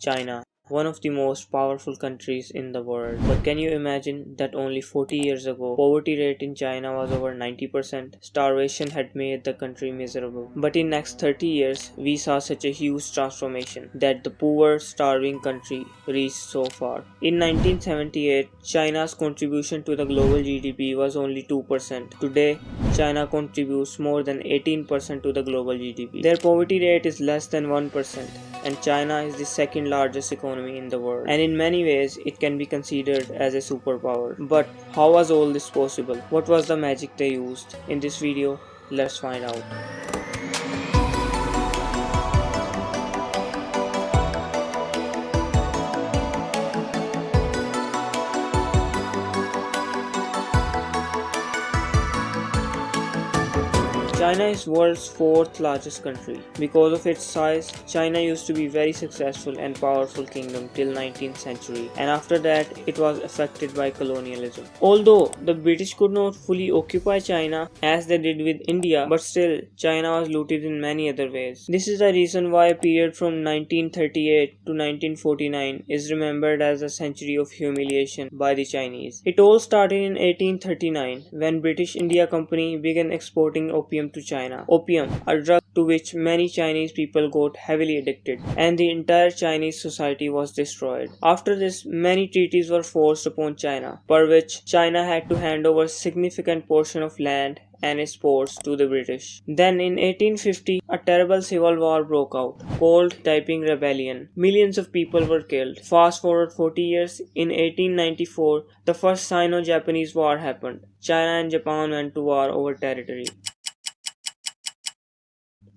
China, one of the most powerful countries in the world. But can you imagine that only 40 years ago, poverty rate in China was over 90%? Starvation had made the country miserable. But in next 30 years, we saw such a huge transformation that the poor, starving country reached so far. In 1978, China's contribution to the global GDP was only 2%. Today, China contributes more than 18% to the global GDP. Their poverty rate is less than 1%. And China is the second largest economy in the world, and in many ways it can be considered as a superpower. But how was all this possible? What was the magic they used? In this video, let's find out. China is world's fourth largest country. Because of its size, China used to be a very successful and powerful kingdom till 19th century, and after that it was affected by colonialism. Although the British could not fully occupy China as they did with India, but still China was looted in many other ways. This is the reason why a period from 1938 to 1949 is remembered as a century of humiliation by the Chinese. It all started in 1839 when British India Company began exporting opium to China. Opium, a drug to which many Chinese people got heavily addicted, and the entire Chinese society was destroyed. After this, many treaties were forced upon China, per which China had to hand over a significant portion of land and its ports to the British. Then in 1850, a terrible civil war broke out, called Taiping Rebellion. Millions of people were killed. Fast forward 40 years, in 1894, the first Sino-Japanese war happened. China and Japan went to war over territory.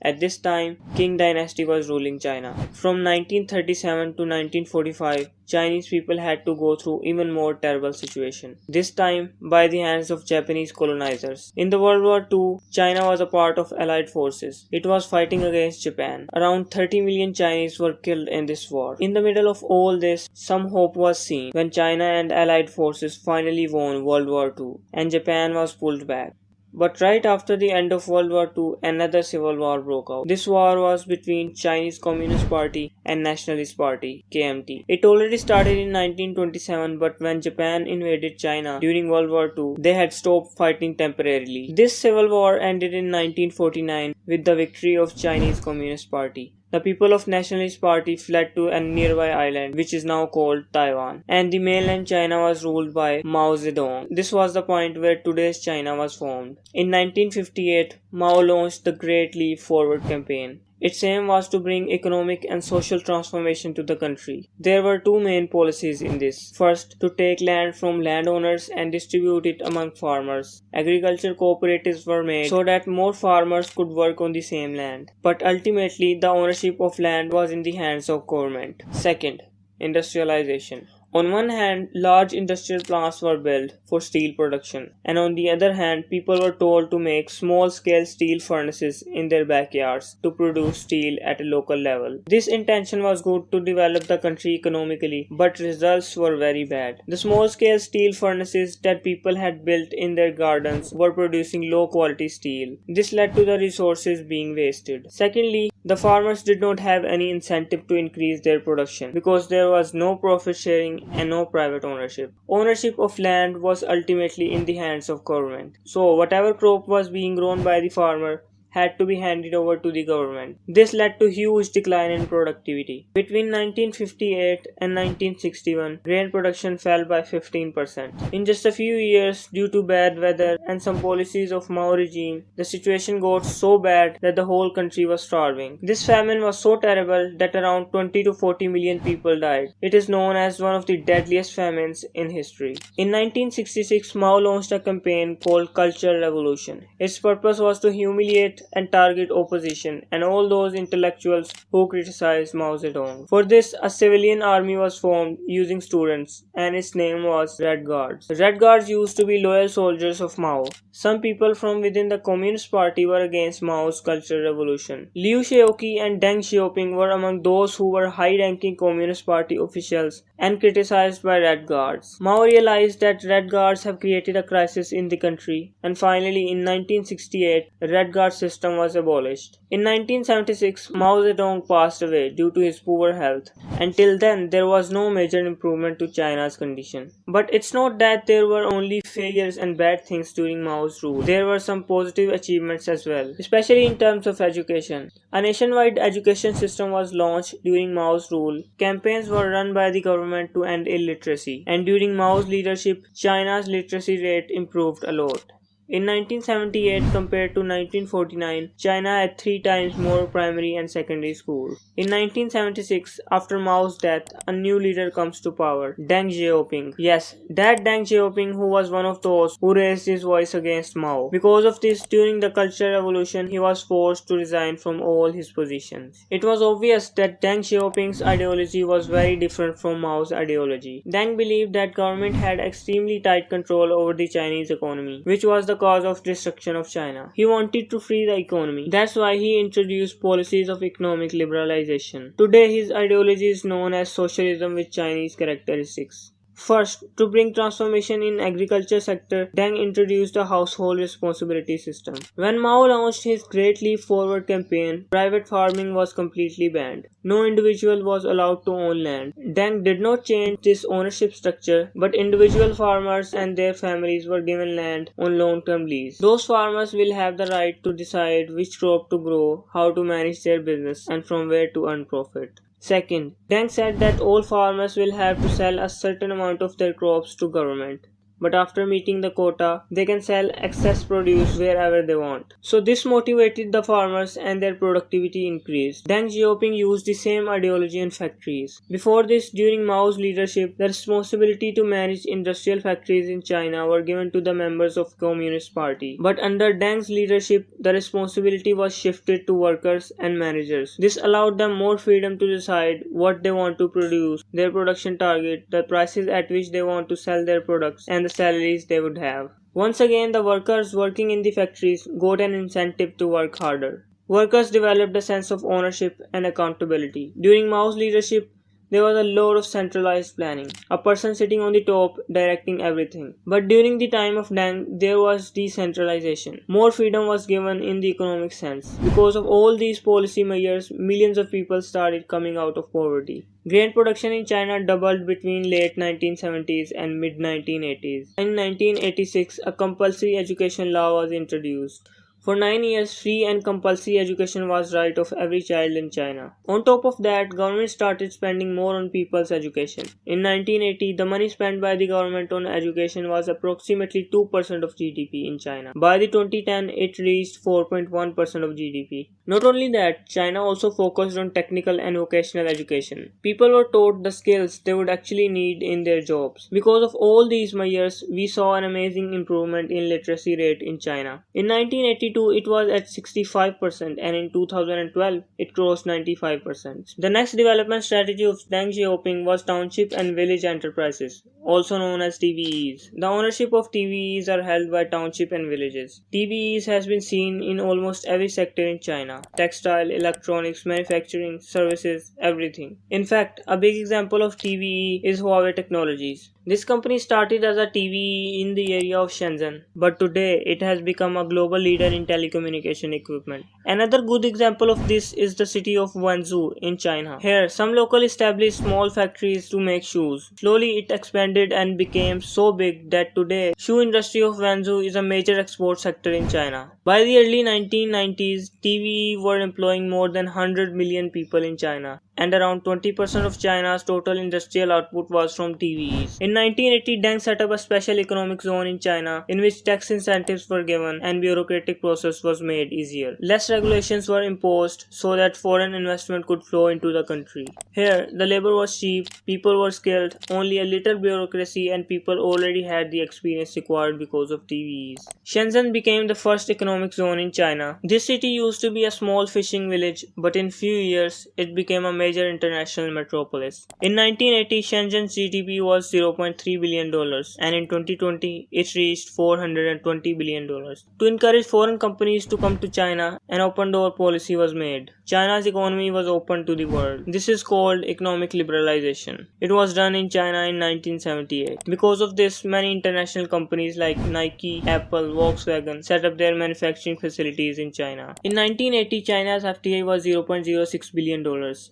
At this time, Qing dynasty was ruling China. From 1937 to 1945, Chinese people had to go through even more terrible situation. This time, by the hands of Japanese colonizers. In the World War II, China was a part of Allied forces. It was fighting against Japan. Around 30 million Chinese were killed in this war. In the middle of all this, some hope was seen when China and Allied forces finally won World War II, and Japan was pulled back. But right after the end of World War II, another civil war broke out. This war was between Chinese Communist Party and Nationalist Party, KMT. It already started in 1927, but when Japan invaded China during World War II, they had stopped fighting temporarily. This civil war ended in 1949 with the victory of Chinese Communist Party. The people of Nationalist Party fled to a nearby island, which is now called Taiwan, and the mainland China was ruled by Mao Zedong. This was the point where today's China was formed. In 1958, Mao launched the Great Leap Forward campaign. Its aim was to bring economic and social transformation to the country. There were two main policies in this. First, to take land from landowners and distribute it among farmers. Agriculture cooperatives were made so that more farmers could work on the same land. But ultimately, the ownership of land was in the hands of government. Second, industrialization. On one hand, large industrial plants were built for steel production, and on the other hand, people were told to make small-scale steel furnaces in their backyards to produce steel at a local level. This intention was good to develop the country economically, but results were very bad. The small-scale steel furnaces that people had built in their gardens were producing low-quality steel. This led to the resources being wasted. Secondly, the farmers did not have any incentive to increase their production because there was no profit sharing and no private ownership. Ownership of land was ultimately in the hands of government. So whatever crop was being grown by the farmer had to be handed over to the government. This led to huge decline in productivity. Between 1958 and 1961, grain production fell by 15%. In just a few years, due to bad weather and some policies of Mao regime, the situation got so bad that the whole country was starving. This famine was so terrible that around 20 to 40 million people died. It is known as one of the deadliest famines in history. In 1966, Mao launched a campaign called Cultural Revolution. Its purpose was to humiliate and target opposition and all those intellectuals who criticized Mao Zedong. For this, a civilian army was formed using students, and its name was Red Guards. Red Guards used to be loyal soldiers of Mao. Some people from within the Communist Party were against Mao's Cultural Revolution. Liu Xiaoqi and Deng Xiaoping were among those who were high-ranking Communist Party officials and criticized by Red Guards. Mao realized that Red Guards have created a crisis in the country, and finally in 1968, Red Guard system system was abolished. In 1976, Mao Zedong passed away due to his poor health. Until then, there was no major improvement to China's condition. But it's not that there were only failures and bad things during Mao's rule. There were some positive achievements as well, especially in terms of education. A nationwide education system was launched during Mao's rule. Campaigns were run by the government to end illiteracy. And during Mao's leadership, China's literacy rate improved a lot. In 1978 compared to 1949, China had 3 times more primary and secondary schools. In 1976, after Mao's death, a new leader comes to power, Deng Xiaoping. Yes, that Deng Xiaoping who was one of those who raised his voice against Mao. Because of this, during the Cultural Revolution, he was forced to resign from all his positions. It was obvious that Deng Xiaoping's ideology was very different from Mao's ideology. Deng believed that government had extremely tight control over the Chinese economy, which was the cause of destruction of China. He wanted to free the economy. That's why he introduced policies of economic liberalization. Today, his ideology is known as socialism with Chinese characteristics. First, to bring transformation in agriculture sector, Deng introduced a household responsibility system. When Mao launched his Great Leap Forward campaign, private farming was completely banned. No individual was allowed to own land. Deng did not change this ownership structure, but individual farmers and their families were given land on long-term lease. Those farmers will have the right to decide which crop to grow, how to manage their business, and from where to earn profit. Second, Deng said that all farmers will have to sell a certain amount of their crops to government. But after meeting the quota, they can sell excess produce wherever they want. So this motivated the farmers and their productivity increased. Deng Xiaoping used the same ideology in factories. Before this, during Mao's leadership, the responsibility to manage industrial factories in China were given to the members of Communist Party. But under Deng's leadership, the responsibility was shifted to workers and managers. This allowed them more freedom to decide what they want to produce, their production target, the prices at which they want to sell their products, and the salaries they would have. Once again, the workers working in the factories got an incentive to work harder. Workers developed a sense of ownership and accountability. During Mao's leadership, there was a lot of centralized planning, a person sitting on the top directing everything. But during the time of Deng, there was decentralization. More freedom was given in the economic sense. Because of all these policy measures, millions of people started coming out of poverty. Grain production in China doubled between late 1970s and mid 1980s. In 1986, a compulsory education law was introduced. For 9 years, free and compulsory education was right of every child in China. On top of that, government started spending more on people's education. In 1980, the money spent by the government on education was approximately 2% of GDP in China. By the 2010, it reached 4.1% of GDP. Not only that, China also focused on technical and vocational education. People were taught the skills they would actually need in their jobs. Because of all these measures, we saw an amazing improvement in literacy rate in China. In 1982, it was at 65% and in 2012 it crossed 95%. The next development strategy of Deng Xiaoping was township and village enterprises, also known as TVEs. The ownership of TVEs are held by township and villages. TVEs has been seen in almost every sector in China: textile, electronics, manufacturing, services, everything. In fact, a big example of TVE is Huawei Technologies. This company started as a TVE in the area of Shenzhen, but today it has become a global leader in telecommunication equipment. Another good example of this is the city of Guangzhou in China. Here, some local established small factories to make shoes. Slowly it expanded and became so big that today, shoe industry of Guangzhou is a major export sector in China. By the early 1990s, TVE were employing more than 100 million people in China, and around 20% of China's total industrial output was from TVEs. In 1980, Deng set up a special economic zone in China in which tax incentives were given and bureaucratic process was made easier. Less regulations were imposed so that foreign investment could flow into the country. Here, the labor was cheap, people were skilled, only a little bureaucracy, and people already had the experience required because of TVEs. Shenzhen became the first economic zone in China. This city used to be a small fishing village, but in few years, it became a major international metropolis. In 1980, Shenzhen's GDP was $0.3 billion, and in 2020, it reached $420 billion. To encourage foreign companies to come to China, an open door policy was made. China's economy was open to the world. This is called economic liberalization. It was done in China in 1978. Because of this, many international companies like Nike, Apple, Volkswagen set up their manufacturing facilities in China. In 1980, China's FDI was $0.06 billion,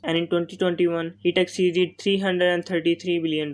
and in 2021, it exceeded $333 billion.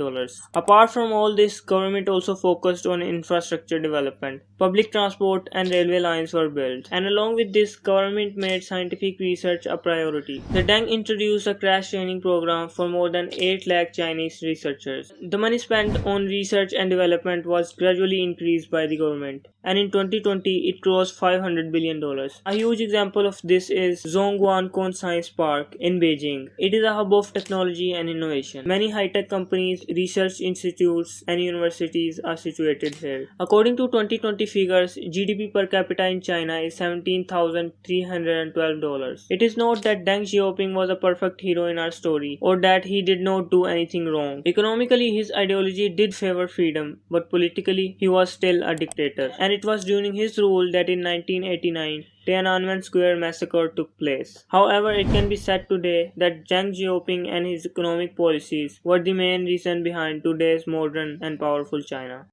Apart from all this, government also focused on infrastructure development. Public transport and railway lines were built, and along with this, government made scientific research a priority. The Deng introduced a crash training program for more than 8 lakh Chinese researchers. The money spent on research and development was gradually increased by the government, and in 2020 it crossed $500 billion. A huge example of this is Zhongguancun Science Park in Beijing. It is a hub of technology and innovation. Many high-tech companies, research institutes, and universities are situated here. According to 2020 figures, GDP per capita in China is $17,312. It is not that Deng Xiaoping was a perfect hero in our story, or that he did not do anything wrong. Economically, his ideology did favor freedom, but politically, he was still a dictator. And it was during his rule that in 1989, Tiananmen Square massacre took place. However, it can be said today that Deng Xiaoping and his economic policies were the main reason behind today's modern and powerful China.